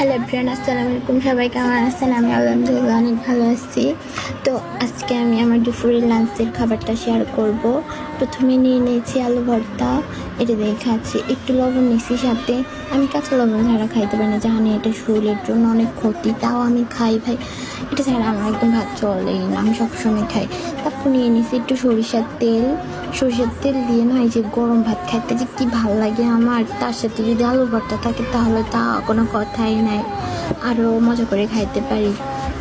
Hello everyone, আসসালামু আলাইকুম। সবাই কেমন আছেন? আমি আলহামদুলিল্লাহ অনেক ভালো আছি। তো আজকে আমি আমার দুপুরের লাঞ্চের খাবারটা শেয়ার করব। প্রথমে নিয়ে নিয়েছি আলু ভর্তা, এটা দিয়ে খাচ্ছি। একটু লবণ নিয়েছি সাথে, আমি কাঁচা লবণ ছাড়া খাইতে পারি না, জানি এটা শরীরের জন্য অনেক ক্ষতি, তাও আমি খাই ভাই। এটা ছাড়া আমার একদম ভাত চলেই না, আমি সবসময় খাই। তারপর নিয়ে নিয়েছি একটু সরিষার তেল দিয়ে না এই যে গরম ভাত খাইতে যে কী ভালো লাগে আমার, তার সাথে যদি আলু ভর্তা থাকে তাহলে তা কোনো কথাই নাই, আরও মজা করে খাইতে পারি।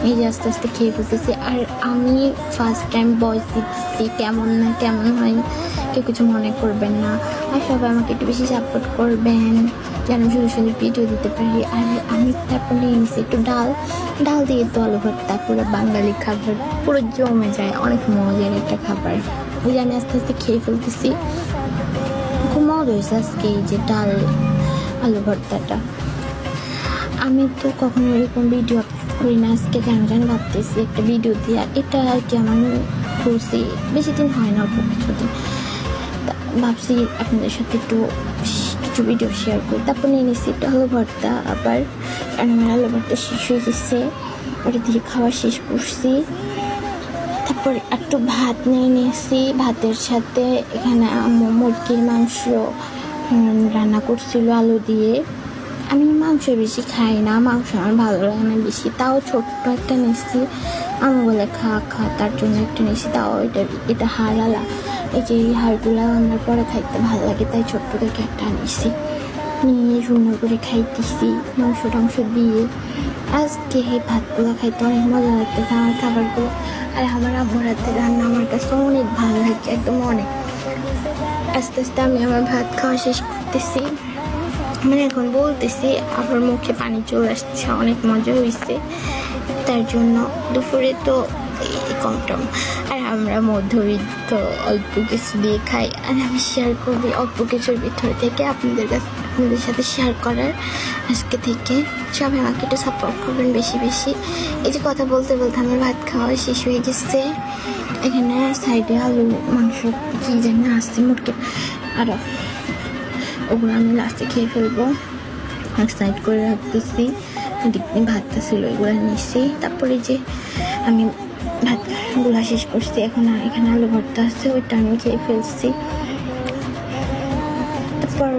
এই যে আস্তে আস্তে খেয়ে ফেলতেছি। আর আমি ফার্স্ট টাইম ভয়েস দিচ্ছি, কেমন হয় কেউ কিছু মনে করবেন না, আর সবাই আমাকে একটু বেশি সাপোর্ট করবেন যেন সুন্দর ভিডিও দিতে পারি। আর আমি তারপর নিয়ে নিচ্ছি একটু ডাল দিয়ে তো আলু ভর্তা, পুরো বাঙালি খাবার, পুরো জমে যায়, অনেক মজার একটা খাবার। ওই যে আমি আস্তে আস্তে খেয়ে ফেলতেছি, খুব মজা হয়েছে আজকে এই যে ডাল আলু ভর্তাটা। আমি তো কখনো এরকম ভিডিও আপলোড করি না, আজকে কেন জানি ভাবতেছি একটা ভিডিও দিয়ে। এটা আর কি আমার করছি বেশি দিন হয় না, অল্প কিছুদিন, ভাবছি আপনাদের সাথে একটু কিছু ভিডিও শেয়ার করি। তারপর নিয়ে নিচ্ছি একটু আলু ভর্তা, আবার কারণ আমার আলু ভর্তা শেষ হয়ে গেছে, ওটা দিয়ে খাওয়া শেষ করছি। তারপর একটু ভাত নিয়ে নিয়েছি, ভাতের সাথে এখানে মুরগির মাংস রান্না করছিল আলু দিয়ে। আমি মাংস বেশি খাই না, মাংস আমার ভালো লাগে না বেশি, তাও ছোট্ট একটা নিয়েছি। আমি বলে খা তার জন্য একটা নিয়েছি, তাও এটা হাড়ালা, এই যে এই হাড়গুলো আমার পরে খাইতে ভালো লাগে, তাই ছোট্ট দেখে একটা নিয়েছি, নিয়ে সুন্দর করে খাইতেছি মাংস দিয়ে। আজকে এই ভাতগুলো খাইতে অনেক মজা লাগতেছে, আমার খাবারগুলো। আর আমার আম্মুর হাতের রান্না আমার কাছে অনেক ভালো লাগে, একদম অনেক। আস্তে আস্তে আমি আমার ভাত খাওয়া শেষ করতেছি, মানে এখন বলতেছি আবার মুখে পানি চলে আসছে, অনেক মজা হয়েছে। তার জন্য দুপুরে তো কম টম, আর আমরা মধ্যবিত্ত অল্প কিছু দিয়ে খাই, আর আমি শেয়ার করবি অল্প কিছুর ভিতর থেকে আপনাদের সাথে শেয়ার করার। আজকে থেকে সবাই আমাকে একটু সাপোর্ট করবেন বেশি বেশি। এই যে কথা বলতে বলতে আমার ভাত খাওয়া শেষ হয়ে গেছে। এখানে সাইডে আলু মাংস কী যেন আসছে মুরগি, আর ওগুলো আমি লাস্টে খেয়ে ফেলবো, এক সাইড করে রাখতেছি। ভাতটা ছিল এগুলো নিচ্ছি, তারপরে যে আমি ভাতগুলো শেষ করছি, এখন এখানে আলু ভর্তা আছে, ওইটা আমি খেয়ে ফেলছি। তারপর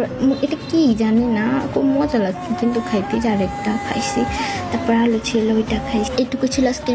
এটা কি জানি না, খুব মজা লাগছে কিন্তু খাইতে, আরেকটা খাইছি। তারপর আলু ছিল ওইটা খাইছি। এইটুকু ছিল আজকে।